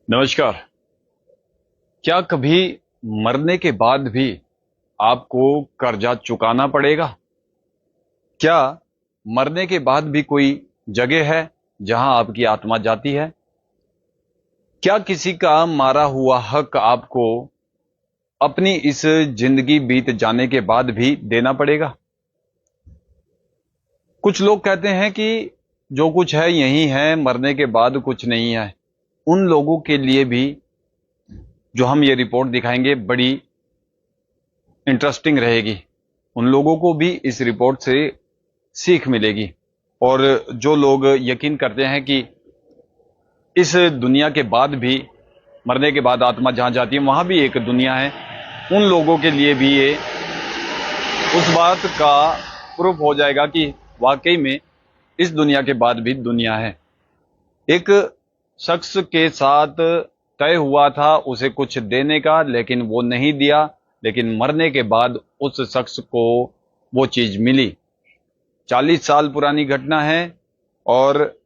नमस्कार। क्या कभी मरने के बाद भी आपको कर्जा चुकाना पड़ेगा? क्या मरने के बाद भी कोई जगह है जहां आपकी आत्मा जाती है? क्या किसी का मारा हुआ हक आपको अपनी इस जिंदगी बीत जाने के बाद भी देना पड़ेगा? कुछ लोग कहते हैं कि जो कुछ है यही है, मरने के बाद कुछ नहीं है। उन लोगों के लिए भी जो हम ये रिपोर्ट दिखाएंगे बड़ी इंटरेस्टिंग रहेगी। उन लोगों को भी इस रिपोर्ट से सीख मिलेगी। और जो लोग यकीन करते हैं कि इस दुनिया के बाद भी, मरने के बाद आत्मा जहां जाती है वहां भी एक दुनिया है, उन लोगों के लिए भी ये उस बात का प्रूफ हो जाएगा कि वाकई में इस दुनिया के बाद भी दुनिया है। एक शख्स के साथ तय हुआ था उसे कुछ देने का, लेकिन वो नहीं दिया। लेकिन मरने के बाद उस शख्स को वो चीज मिली। 40 साल पुरानी घटना है। और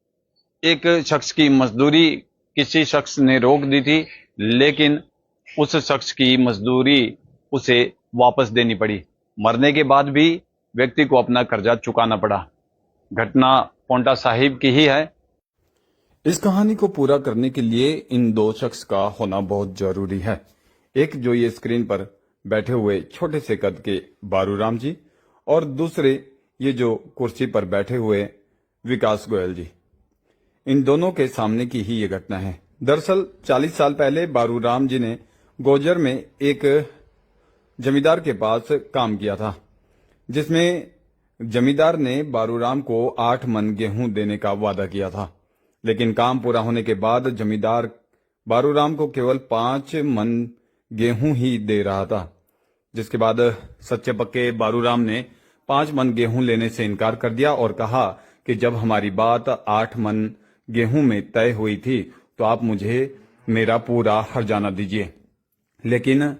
एक शख्स की मजदूरी किसी शख्स ने रोक दी थी, लेकिन उस शख्स की मजदूरी उसे वापस देनी पड़ी। मरने के बाद भी व्यक्ति को अपना कर्जा चुकाना पड़ा। घटना पोंटा साहिब की ही है। इस कहानी को पूरा करने के लिए इन दो शख्स का होना बहुत जरूरी है। एक जो ये स्क्रीन पर बैठे हुए छोटे से कद के बारूराम जी, और दूसरे ये जो कुर्सी पर बैठे हुए विकास गोयल जी। इन दोनों के सामने की ही ये घटना है। दरअसल 40 साल पहले बारूराम जी ने गोजर में एक जमींदार के पास काम किया था, जिसमें जमींदार ने बारूराम को 8 मन गेहूं देने का वादा किया था। लेकिन काम पूरा होने के बाद जमींदार बारूराम को केवल 5 मन गेहूं ही दे रहा था, जिसके बाद सच्चे पक्के बारूराम ने 5 मन गेहूं लेने से इनकार कर दिया और कहा कि जब हमारी बात 8 मन गेहूं में तय हुई थी तो आप मुझे मेरा पूरा हर्जाना दीजिए। लेकिन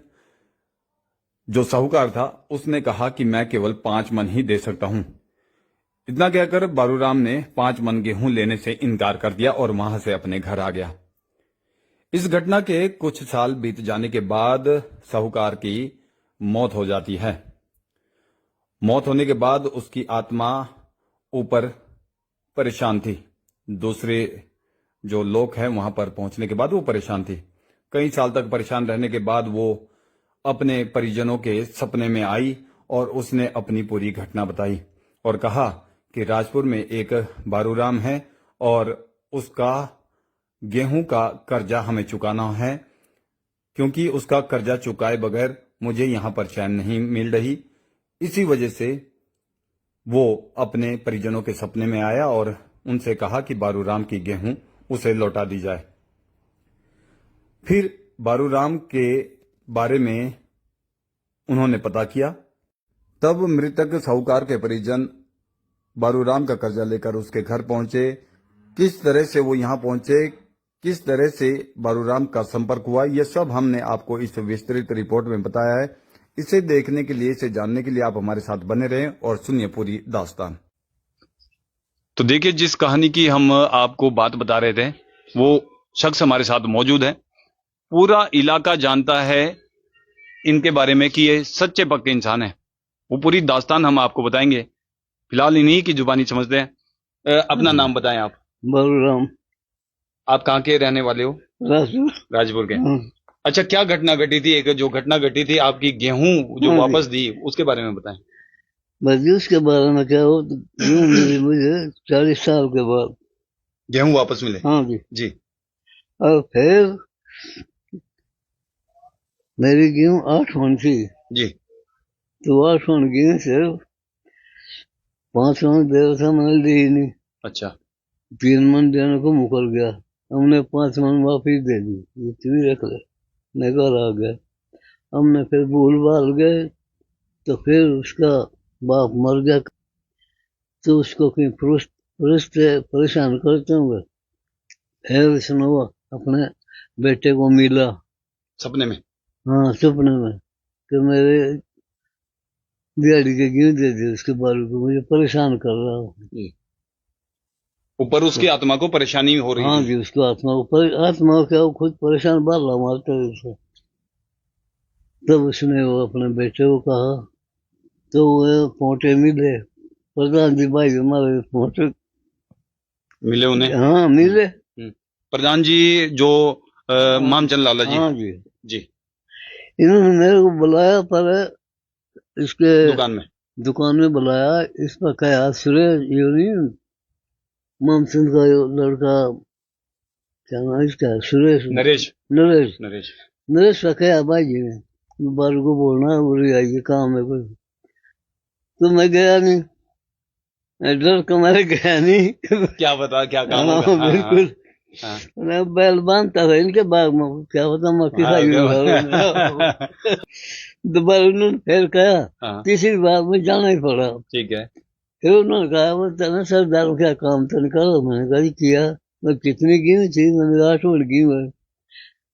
जो साहूकार था उसने कहा कि मैं केवल 5 मन ही दे सकता हूं। इतना कहकर बारूराम ने 5 मन गेहूं लेने से इनकार कर दिया और वहां से अपने घर आ गया। इस घटना के कुछ साल बीत जाने के बाद साहूकार की मौत हो जाती है। मौत होने के बाद उसकी आत्मा ऊपर परेशान थी। दूसरे जो लोग हैं वहां पर पहुंचने के बाद वो परेशान थी। कई साल तक परेशान रहने के बाद वो अपने परिजनों के सपने में आई और उसने अपनी पूरी घटना बताई और कहा कि राजपुर में एक बारूराम है और उसका गेहूं का कर्जा हमें चुकाना है, क्योंकि उसका कर्जा चुकाए बगैर मुझे यहां पर चैन नहीं मिल रही। इसी वजह से वो अपने परिजनों के सपने में आया और उनसे कहा कि बारूराम की गेहूं उसे लौटा दी जाए। फिर बारूराम के बारे में उन्होंने पता किया। तब मृतक साहूकार के परिजन बारूराम का कर्जा लेकर उसके घर पहुंचे। किस तरह से वो यहां पहुंचे, किस तरह से बारूराम का संपर्क हुआ, यह सब हमने आपको इस विस्तृत रिपोर्ट में बताया है। इसे देखने के लिए, इसे जानने के लिए आप हमारे साथ बने रहें और सुनिए पूरी दास्तान। तो देखिए, जिस कहानी की हम आपको बात बता रहे थे वो शख्स हमारे साथ मौजूद है। पूरा इलाका जानता है इनके बारे में कि ये सच्चे पक्के इंसान है। वो पूरी दास्तान हम आपको बताएंगे। फिलहाल इन्हीं की जुबानी समझते हैं। अपना नाम बताएं आप। बलराम। आप कहाँ के रहने वाले हो? राजू। राजपुर के। अच्छा, क्या घटना घटी थी? एक जो घटना घटी थी, आपकी गेहूं जो वापस दी, उसके बारे में बताएं। बस उसके बारे में क्या हो, यूं मिली मुझे 40 साल के बाद। गेहूं वापस मिले? हाँ जी। जी। और फिर मेरी गेहूं 8 मन थी जी। तो 8 मन गेहूं से 5 मन दे रहा था, मैंने दी ही नहीं। अच्छा। 3 मन देने को मुकर गया। हमने 5 मन वापिस दे दी, ये तू ही रख ले, मैं घर आ गया। हमने फिर भूल भाल गए तो फिर उसका बाप मर गया तो उसको कहीं परेशान करते होंगे। फिर उसने वो अपने बेटे को मिला सपने में? हाँ, सपने में, कि मेरे दिहाड़ी के गेहूं दे दिए, उसके बारे को मुझे परेशान कर रहा हूँ। ऊपर उसकी आत्मा को परेशानी हो रही हाँ थी। जी, उसको आत्मा क्या वो खुद परेशान बाला मारते उसे। तब उसने वो अपने बेटे को कहा, तो वो पोटे मिले प्रधान जी भाई हमारे पोटे। मिले उन्हें? हाँ मिले। प्रधान जी जो मामचंद लाला जी। हाँ जी, जी। इन्होंने मेरे को बुलाया पर इसके दुकान में बुलाया। इसमें क्या सुरेश ये नहीं मामचंद का लड़का, क्या नाम इसका, सुरेश नरेश नरेश नरेश नरेश का क्या भाई जी ने बारू को बोलना बुरी आई काम है कोई। तो मैं गया नहीं, मैं डर के मारे गया नहीं। क्या बता क्या काम हाँ होगा। बिल्कुल। हाँ। मैं बैल बांधता था इनके बाग में, क्या पता मक्की खाई हाँ। दोबारा उन्होंने फिर कहा, हाँ। तीसरी बार में जाना ही पड़ा। ठीक है। फिर उन्होंने कहा वो तेना सरदार क्या काम तो निकालो। मैंने कहा किया। मैं कितनी गिनी थी, मैंने 8 मिनट की।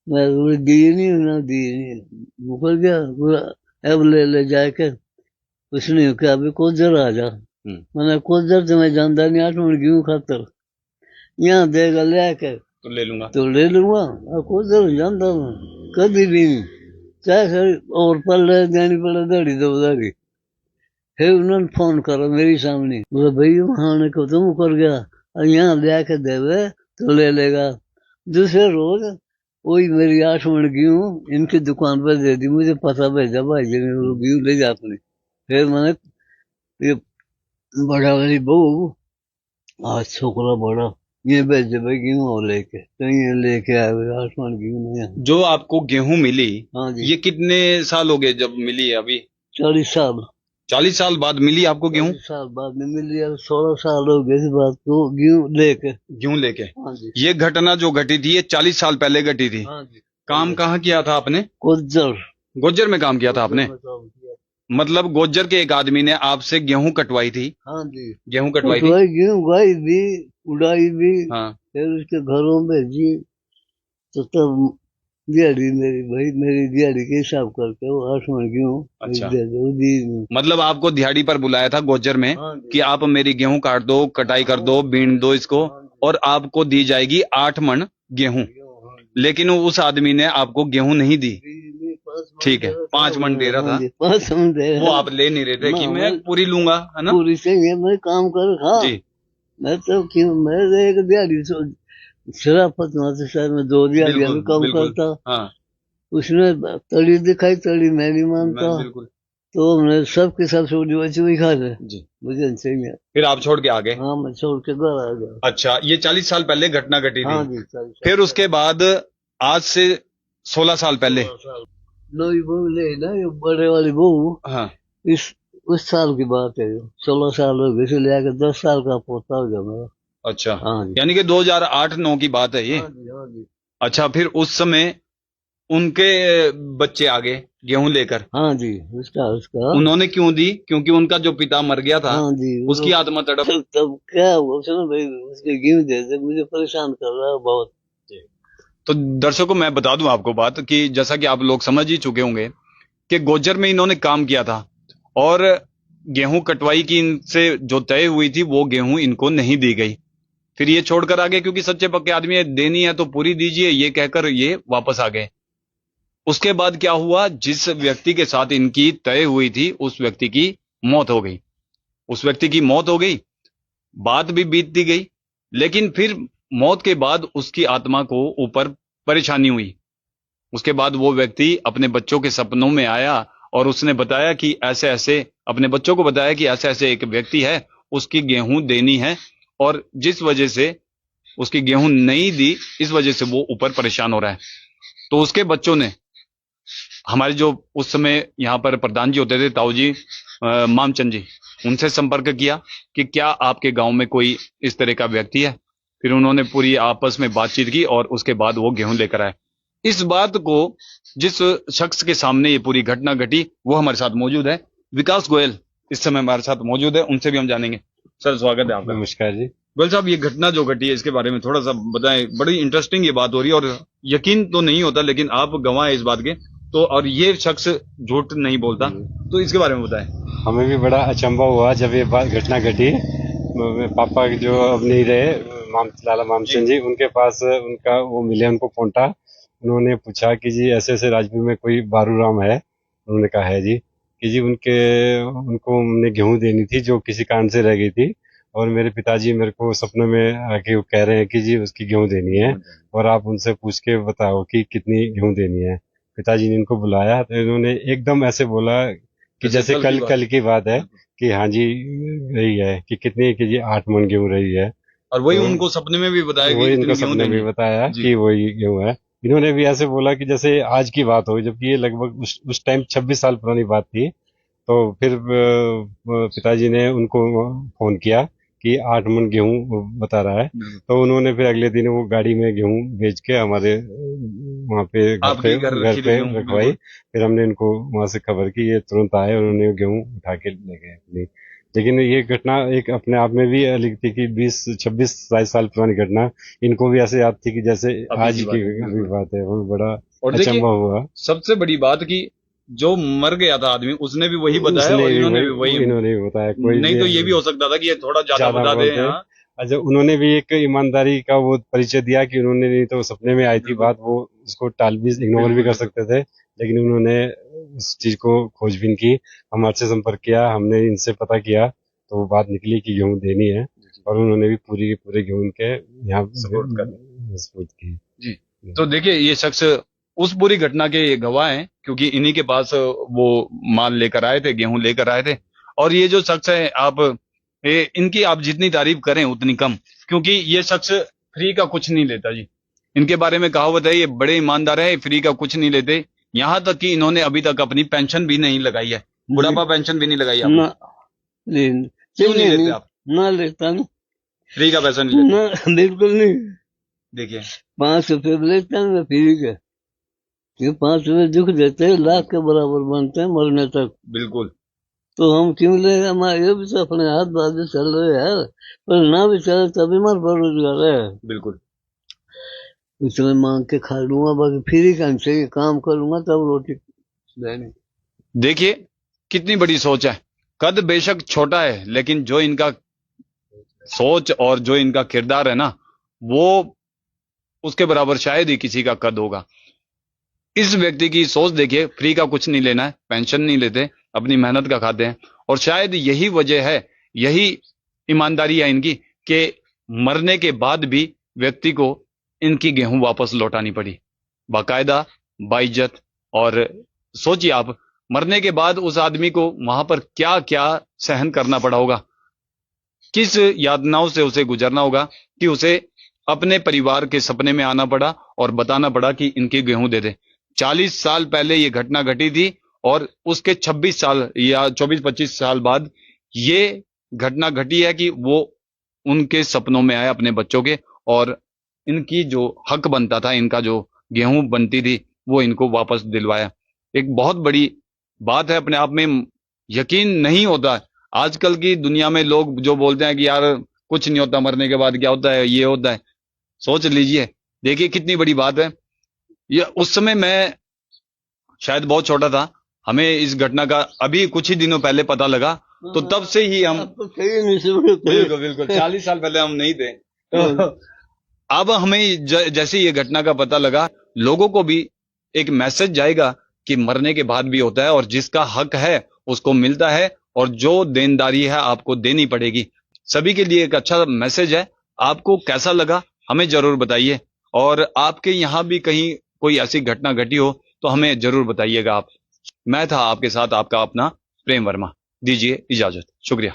मैं दी नहीं ना दी नहीं, मुकर गया पूरा। अब ले जाके उसने क्या अभी कोजर आ जा। मैंने कोजर तो मैं जानता नहीं, 8 मिनट की खातर यहाँ देगा ले आके तो ले लूंगा और कोजर जानता मैं कभी भी नहीं, चाहे और पल देनी पड़े दाढ़ी दो दाढ़ी। फिर उन्होंने फोन करा मेरी सामने, बोला भाई वहां को तो मुकर गया और यहाँ ले आके देवे तो ले लेगा। दूसरे रोज वही मेरी 8 मिनट गेहूं इनकी दुकान पर दे दी, मुझे पता भेजा भाई जी ने गेहूं ले जा अपने। फिर मैंने ये बड़ा वाली बहू आज छोकरा बड़ा ये भेजे भाई गेहूं और लेके, तो ये लेके आए 8 मिनट गेहूं। जो आपको गेहूं मिली, हाँ जी, ये कितने साल हो गए जब मिली है? अभी 40 साल। 40 साल बाद मिली आपको गेहूं? 40 साल बाद में मिली। 16 साल हो गए इस बात को गेहूं लेके। गेहूं लेके? हाँ जी, ये घटना जो घटी थी ये 40 साल पहले घटी थी। हाँ जी। काम कहाँ किया था आपने? गुज्जर गोज्जर में काम किया था आपने? मतलब गोज्जर के एक आदमी ने आपसे गेहूं कटवाई थी? हाँ जी, गेहूं कटवाई थी। गेहूं उगाई भी उड़ाई भी। हाँ। फिर उसके घरों में भेजी तो तब दिहाड़ी मेरी भाई मेरी दिहाड़ी के हिसाब करके वो 8 मिनट गेहूं अच्छा। दे दो दी नहीं। मतलब आपको दिहाड़ी पर बुलाया था गोज्जर में हाँ जी, कि आप मेरी गेहूं काट दो, कटाई कर दो, बीन दो इसको, और आपको दी जाएगी 8 मन गेहूं। लेकिन उस आदमी ने आपको गेहूं नहीं दी। ठीक है, 5 मन दे रहा था। 5 मन दे वो आप ले नहीं रहे थे कि मैं पूरी लूंगा, है ना? पूरी चाहिए मैं काम कर खा। जी। मैं तो क्यों मैं एक दिहाड़ी शराफत शहर में 2 दिहाड़ी भी काम करता। हाँ। उसने तड़ी दिखाई, तड़ी मैं नहीं मानता। बिल्कुल। तो हमने सबके सब छोड़ वही खा रहे जी। मुझे नहीं चाहिए। फिर आप छोड़ के आ गए? हाँ मैं छोड़ के घर आ गया। अच्छा, ये 40 साल पहले घटना घटी थी। हाँ जी, 40 साल। फिर उसके बाद आज से 16 साल पहले नई बहू ले ना, ये बड़े वाली बहू। हाँ। उस साल की बात है, 16 साल हो गए, इसे ले आके 10 साल का पोता हो गया मेरा। अच्छा। हाँ जी, यानी कि 2008-9 की बात है ये? हाँ जी, हाँ जी। अच्छा, फिर उस समय उनके बच्चे आ गए गेहूं लेकर? हाँ जी, उसका उन्होंने क्यों दी? क्योंकि उनका जो पिता मर गया था। हाँ जी, उसकी आत्मा तड़प। तब क्या हुआ सुनो भाई, उसके गेहूं दे दे, मुझे परेशान कर रहा है बहुत। तो दर्शकों मैं बता दूं आपको बात कि जैसा कि आप लोग समझ ही चुके होंगे कि गोज्जर में इन्होंने काम किया था और गेहूं कटवाई की इनसे जो तय हुई थी वो गेहूं इनको नहीं दी गई। फिर ये छोड़कर आ गए क्योंकि सच्चे पक्के आदमी है, देनी है तो पूरी दीजिए, ये कहकर ये वापस आ गए। उसके बाद क्या हुआ, जिस व्यक्ति के साथ इनकी तय हुई थी उस व्यक्ति की मौत हो गई। उस व्यक्ति की मौत हो गई, बात भी बीतती गई, लेकिन फिर मौत के बाद उसकी आत्मा को ऊपर परेशानी हुई। उसके बाद वो व्यक्ति अपने बच्चों के सपनों में आया और उसने बताया कि ऐसे ऐसे, अपने बच्चों को बताया कि ऐसे ऐसे एक व्यक्ति है, उसकी गेहूं देनी है, और जिस वजह से उसकी गेहूं नहीं दी इस वजह से वो ऊपर परेशान हो रहा है। तो उसके बच्चों ने हमारे जो उस समय यहाँ पर प्रधान जी होते थे, ताऊ जी मामचंद जी, उनसे संपर्क किया कि क्या आपके गांव में कोई इस तरह का व्यक्ति है। फिर उन्होंने पूरी आपस में बातचीत की और उसके बाद वो गेहूं लेकर आए। इस बात को जिस शख्स के सामने ये पूरी घटना घटी वो हमारे साथ मौजूद है, विकास गोयल इस समय हमारे साथ मौजूद है, उनसे भी हम जानेंगे। सर स्वागत है आपका। नमस्कार जी। गोयल साहब, ये घटना जो घटी है इसके बारे में थोड़ा सा बताएं। बड़ी इंटरेस्टिंग ये बात हो रही है और यकीन तो नहीं होता, लेकिन आप गवाह है इस बात के, तो और ये शख्स झूठ नहीं बोलता, तो इसके बारे में बताएं। हमें भी बड़ा अचंभा हुआ जब ये घटना घटी। पापा जो अब नहीं रहे, लाला मामचंद जी, उनके पास उनका वो मिले, उनको पहुंचा। उन्होंने पूछा कि जी ऐसे ऐसे राजपुर में कोई बारूराम है। उन्होंने कहा है जी, कि जी उनको हमने गेहूं देनी थी जो किसी कारण से रह गई थी, और मेरे पिताजी मेरे को सपने में आके वो कह रहे हैं कि जी उसकी गेहूं देनी है, और आप उनसे पूछ के बताओ कि कितनी गेहूं देनी है। पिताजी ने इनको बुलाया तो इन्होंने एकदम ऐसे बोला कि जैसे कल की बात है कि हाँ जी रही है, कि कितनी, कि जी 8 मन गेहूं रही है। और वही तो उनको सपने में भी बताया वही कि इनको इतनी गेहूं सपने देनी में है। बताया जी। कि वही गेहूं है। इन्होंने भी ऐसे बोला कि जैसे आज की बात हो, जबकि ये लगभग उस टाइम 26 साल पुरानी बात थी। तो फिर पिताजी ने उनको फोन किया कि 8 मन गेहूं बता रहा है। तो उन्होंने फिर अगले दिन वो गाड़ी में गेहूं बेच के हमारे वहाँ पे आपके घर रखी थी गेहूं, रखवाई। बिल्कुल। फिर हमने इनको वहां से खबर की, ये तुरंत आए और उन्होंने गेहूं उठा के ले गए अपनी। लेकिन ये घटना एक अपने आप में भी अलग थी कि 20-26-27 साल पुरानी घटना इनको भी ऐसे याद थी कि जैसे अभी आज की बात की है, अभी बिल्कुल। बात है। वो बड़ा और देखिए अचंभा हुआ। सबसे बड़ी बात कि जो मर गया था आदमी उसने भी वही बताया उसने और भी इन्होंने भी वही। इन्होंने भी बताया, कोई नहीं तो ये भी हो सकता था कि ये थोड़ा ज्यादा ज्यादा बता दे। बोलते। हाँ अच्छा, उन्होंने भी एक ईमानदारी का वो परिचय दिया कि उन्होंने, नहीं तो सपने में आई थी बिल्कुल बात, वो इसको टाल भी, इग्नोर भी बिल्कुल कर बिल्कुल। सकते थे, लेकिन उन्होंने उस चीज को खोजबीन की, हमारे से संपर्क किया, हमने इनसे पता किया, तो वो बात निकली कि गेहूं देनी है, और उन्होंने भी पूरी के पूरे गेहूं के यहाँ सपोर्ट कर सपोर्ट की। जी। तो देखिए ये शख्स उस पूरी घटना के गवाह हैं क्योंकि इन्हीं के पास वो माल लेकर आए थे, गेहूं लेकर आए थे। और ये जो शख्स है इनकी आप जितनी तारीफ करें उतनी कम, क्योंकि ये शख्स फ्री का कुछ नहीं लेता जी। इनके बारे में कहावत है, ये बड़े ईमानदार है, फ्री का कुछ नहीं लेते। यहाँ तक कि इन्होंने अभी तक अपनी पेंशन भी नहीं लगाई है, बुढ़ापा पेंशन भी नहीं लगाई आपने। ना ले क्यों नहीं लेते नहीं, आप? ना लेता नहीं, फ्री का पैसा नहीं लेते? ना बिल्कुल नहीं। देखिए 5 रुपए भी लेता है मैं फ्री के, ये 5 रुपए दुख देते हैं, लाख के बराबर बनते हैं मरने तक। बिल्कुल तो हम क्यों ले, हमारे ये भी तो अपने हाथ बाजू चल रहे हैं, पर ना भी चले तभी मर बेरोजगार है। बिल्कुल। उसमें मांग के खा लूंगा, बाकी फ्री का नहीं चाहिए, काम करूंगा तब रोटी देनी। देखिए कितनी बड़ी सोच है। कद बेशक छोटा है लेकिन जो इनका सोच और जो इनका किरदार है ना, वो उसके बराबर शायद ही किसी का कद होगा। इस व्यक्ति की सोच देखिए, फ्री का कुछ नहीं लेना है, पेंशन नहीं लेते, अपनी मेहनत का खाते हैं। और शायद यही वजह है, यही ईमानदारी है इनकी, कि मरने के बाद भी व्यक्ति को इनकी गेहूं वापस लौटानी पड़ी, बाकायदा, बाइज्जत। और सोचिए आप, मरने के बाद उस आदमी को वहां पर क्या क्या सहन करना पड़ा होगा, किस यातनाओं से उसे गुजरना होगा कि उसे अपने परिवार के सपने में आना पड़ा और बताना पड़ा कि इनकी गेहूं दे दे। 40 साल पहले ये घटना घटी थी और उसके 26 साल या 24-25 साल बाद ये घटना घटी है कि वो उनके सपनों में आया अपने बच्चों के, और इनकी जो हक बनता था, इनका जो गेहूं बनती थी, वो इनको वापस दिलवाया। एक बहुत बड़ी बात है अपने आप में, यकीन नहीं होता। आजकल की दुनिया में लोग जो बोलते हैं कि यार कुछ नहीं होता, मरने के बाद क्या होता है, ये होता है। सोच लीजिए, देखिए कितनी बड़ी बात है। ये उस समय मैं शायद बहुत छोटा था, हमें इस घटना का अभी कुछ ही दिनों पहले पता लगा, तो तब से ही हम बिल्कुल बिल्कुल 40 साल पहले हम नहीं थे। तो अब हमें जैसे ये घटना का पता लगा, लोगों को भी एक मैसेज जाएगा कि मरने के बाद भी होता है और जिसका हक है उसको मिलता है, और जो देनदारी है आपको देनी पड़ेगी। सभी के लिए एक अच्छा मैसेज है। आपको कैसा लगा हमें जरूर बताइए, और आपके यहाँ भी कहीं कोई ऐसी घटना घटी हो तो हमें जरूर बताइएगा आप। मैं था आपके साथ आपका अपना प्रेम वर्मा। दीजिए इजाजत, शुक्रिया।